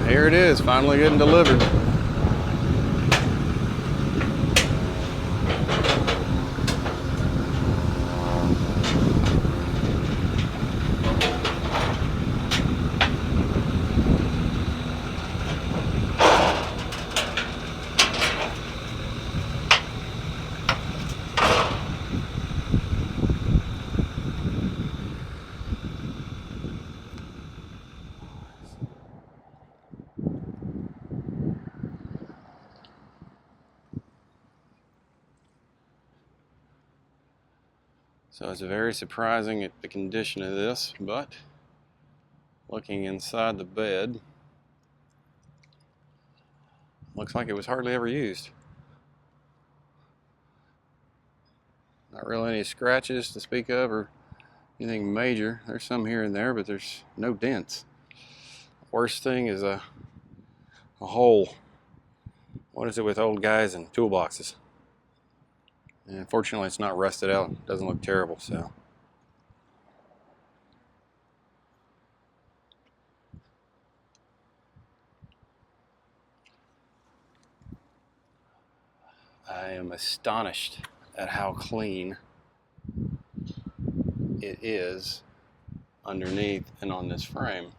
Here it is, finally getting delivered. So it's very surprising at the condition of this, but looking inside the bed, looks like it was hardly ever used. Not really any scratches to speak of or anything major. There's some here and there, but there's no dents. Worst thing is a hole. What is it with old guys and toolboxes? And unfortunately, it's not rusted out. It doesn't look terrible, so. I am astonished at how clean it is underneath and on this frame.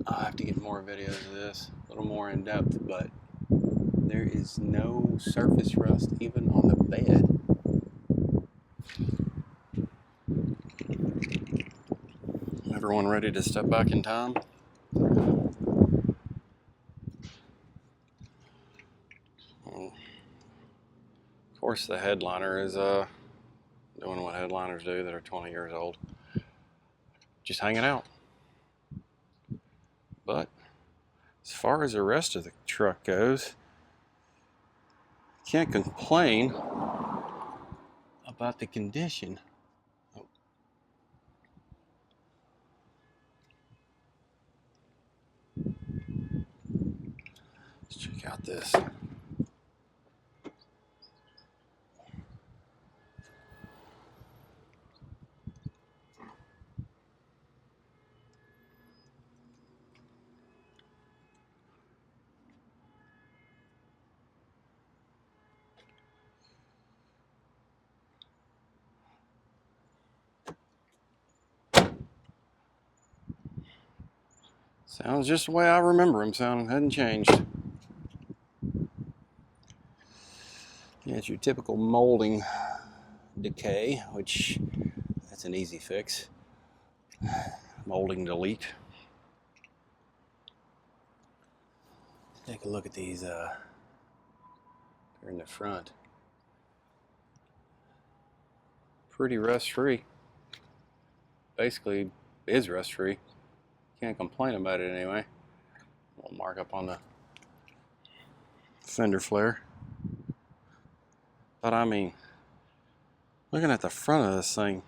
I'll have to get more videos of this, a little more in depth, but there is no surface rust even on the bed. Everyone ready to step back in time? Well, of course the headliner is doing what headliners do that are 20 years old. Just hanging out. But as far as the rest of the truck goes, can't complain about the condition. Let's check out this. Sounds just the way I remember them sounding. Hadn't changed. Yeah, it's your typical molding decay, which that's an easy fix. Molding delete. Take a look at these. They're in the front. Pretty rust-free. Basically, is rust-free. Can't complain about it anyway. We'll mark up on the fender flare. But I mean, looking at the front of this thing,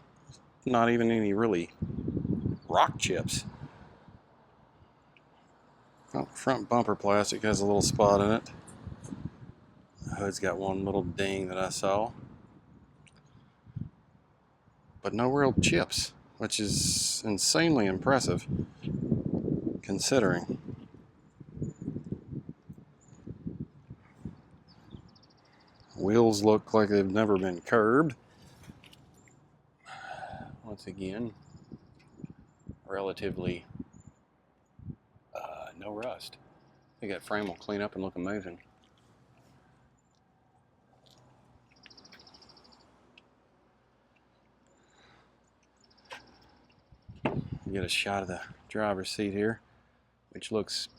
not even any really rock chips. Oh, front bumper plastic has a little spot in it. The hood's got one little ding that I saw. But no real chips, which is insanely impressive considering. Wheels look like they've never been curbed. Once again, relatively no rust. I think that frame will clean up and look amazing. Get a shot of the driver's seat here, which looks,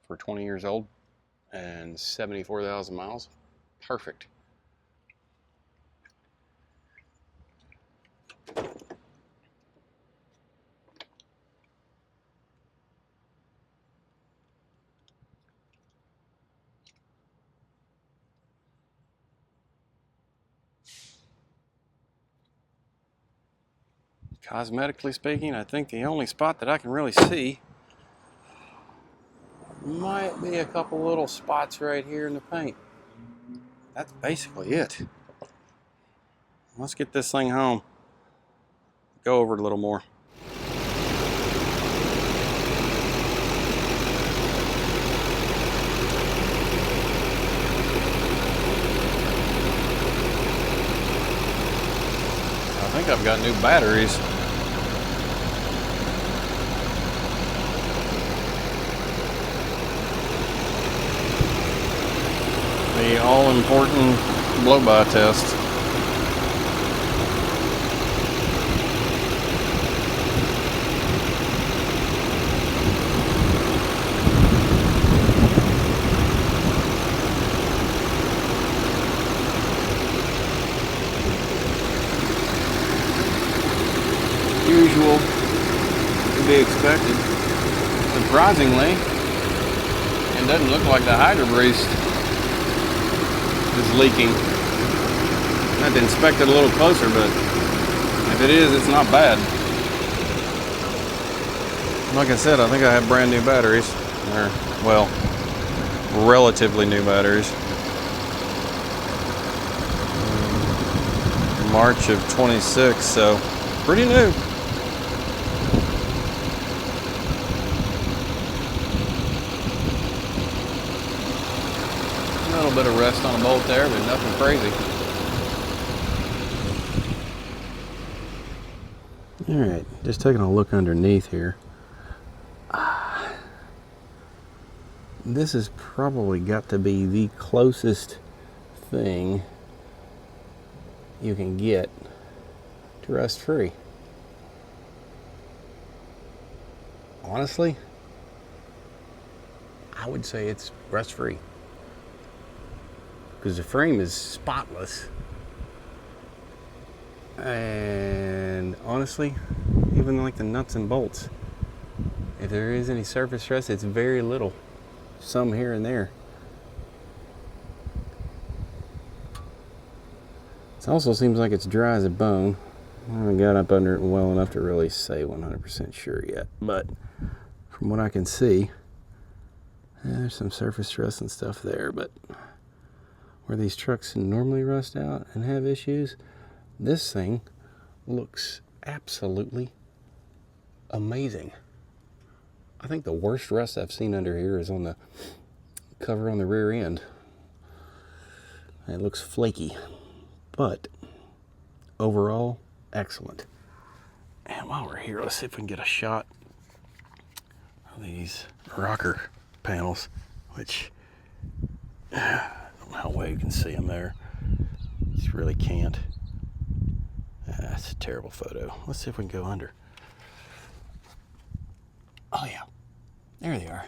for 20 years old and 74,000 miles, perfect. Cosmetically speaking, I think the only spot that I can really see might be a couple little spots right here in the paint. That's basically it. Let's get this thing home. Go over it a little more. think I've got new batteries. The all-important blow-by test. Usual, to be expected. Surprisingly, it doesn't look like the hydro grease is leaking. I had to inspect it a little closer, but if it is, it's not bad. Like I said, I think I have brand new batteries, or well, relatively new batteries. March of 26, so pretty new. A little bit of rust on a bolt there, but nothing crazy. All right, just taking a look underneath here. This has probably got to be the closest thing you can get to rust free. Honestly, I would say it's rust free, because the frame is spotless, and honestly, even like the nuts and bolts, if there is any surface rust, it's very little, some here and there. It also seems like it's dry as a bone. I haven't got up under it well enough to really say 100% sure yet, but from what I can see, there's some surface rust and stuff there, but where these trucks normally rust out and have issues, this thing looks absolutely amazing. I think the worst rust I've seen under here is on the cover on the rear end. It looks flaky, but overall, excellent. And while we're here, let's see if we can get a shot of these rocker panels, which I don't know how well you can see them there. Just really can't. That's a terrible photo. Let's see if we can go under. Oh yeah, there they are.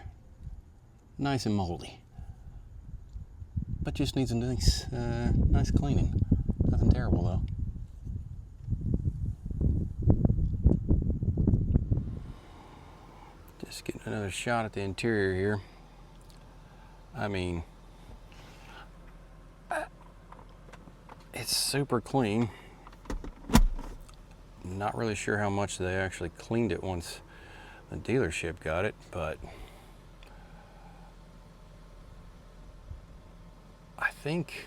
Nice and moldy, but just needs a nice cleaning. Nothing terrible though. Just getting another shot at the interior here. I mean, it's super clean. Not really sure how much they actually cleaned it once the dealership got it, but I think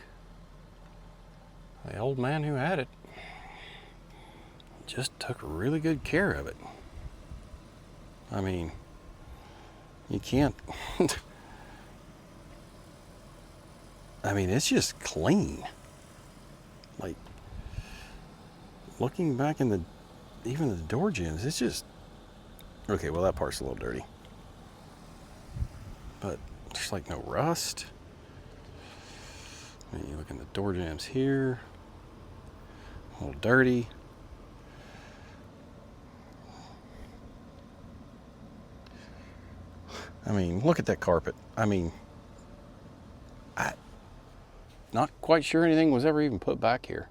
the old man who had it just took really good care of it. I mean, you can't I mean, it's just clean. Like, looking back in the even the door jambs, it's just okay. Well, that part's a little dirty, but there's like no rust. And you look in the door jambs here, a little dirty. I mean, look at that carpet. I mean, I'm not quite sure anything was ever even put back here.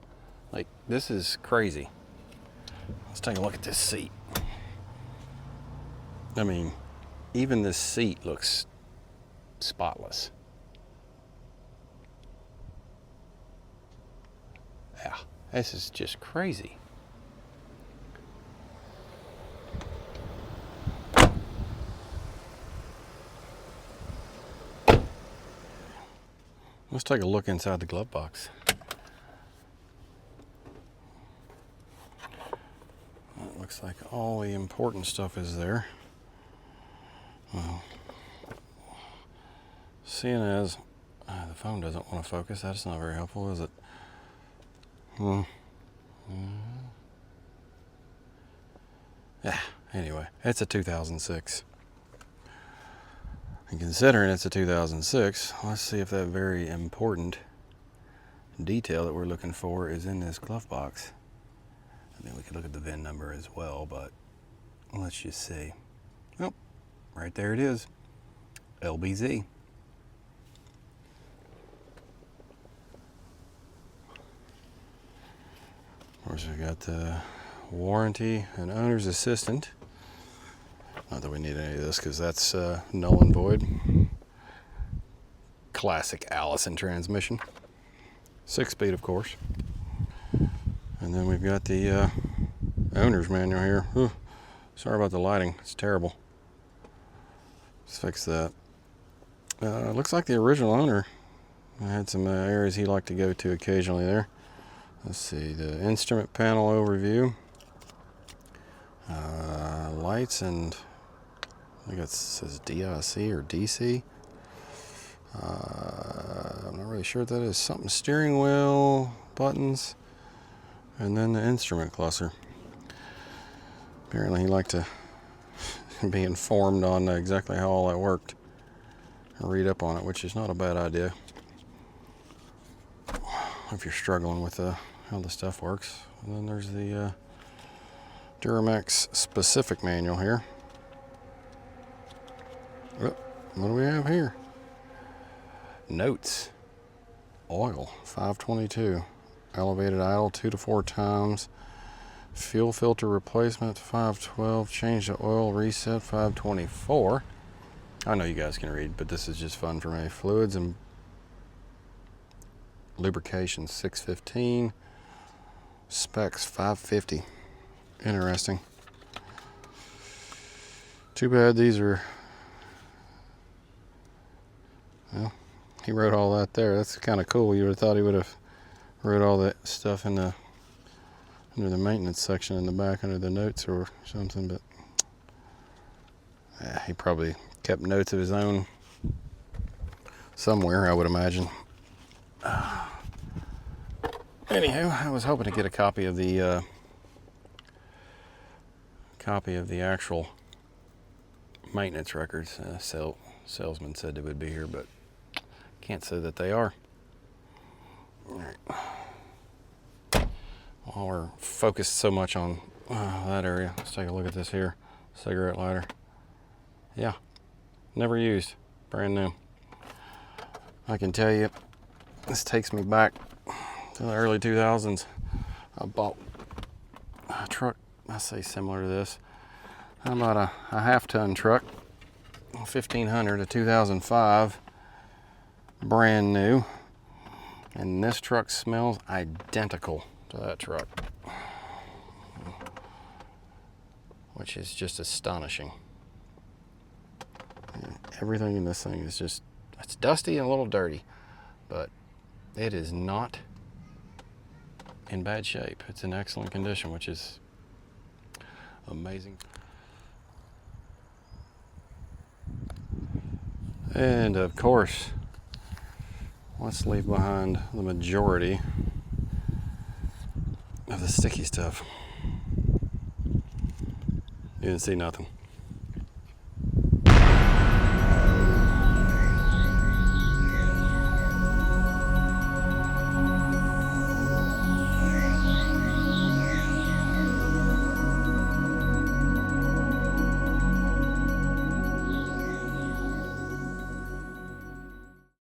Like, this is crazy. Let's take a look at this seat. I mean, even this seat looks spotless. Yeah, this is just crazy. Let's take a look inside the glove box. It looks like all the important stuff is there. Well, seeing as the phone doesn't want to focus, that's not very helpful, is it? Anyway, it's a 2006. And considering it's a 2006, let's see if that very important detail that we're looking for is in this glove box. I mean, we could look at the VIN number as well, but let's just see. Oh, right there it is. LBZ. Of course, we got the warranty and owner's assistant. Not that we need any of this because that's null and void. Classic Allison transmission. 6-speed, of course. And then we've got the owner's manual here. Ooh, sorry about the lighting. It's terrible. Let's fix that. Looks like the original owner had some areas he liked to go to occasionally there. Let's see, the instrument panel overview. Lights and I think it says DIC or DC. I'm not really sure what that is. Something steering wheel, buttons, and then the instrument cluster. Apparently he liked to be informed on exactly how all that worked and read up on it, which is not a bad idea if you're struggling with how the stuff works. And then there's the Duramax specific manual here. Oh, what do we have here? Notes. Oil, 522. Elevated idle 2 to 4 times. Fuel filter replacement, 512. Change the oil reset, 524. I know you guys can read, but this is just fun for me. Fluids and lubrication, 615. Specs, 550. Interesting. Too bad these are... Well, he wrote all that there. That's kind of cool. You would have thought he would have wrote all that stuff in the under the maintenance section in the back under the notes or something, but he probably kept notes of his own somewhere, I would imagine. Anyhow, I was hoping to get a copy of the actual maintenance records. Salesman said they would be here, but can't say that they are. All right. While we're focused so much on that area, let's take a look at this here. Cigarette lighter. Yeah, never used. Brand new. I can tell you, this takes me back to the early 2000s. I bought a truck, I say similar to this. I bought a half-ton truck, 1500, a 2005, brand new. And this truck smells identical to that truck, which is just astonishing. And everything in this thing is just, it's dusty and a little dirty, but it is not in bad shape. It's in excellent condition, which is amazing. And of course, let's leave behind the majority of the sticky stuff. You didn't see nothing.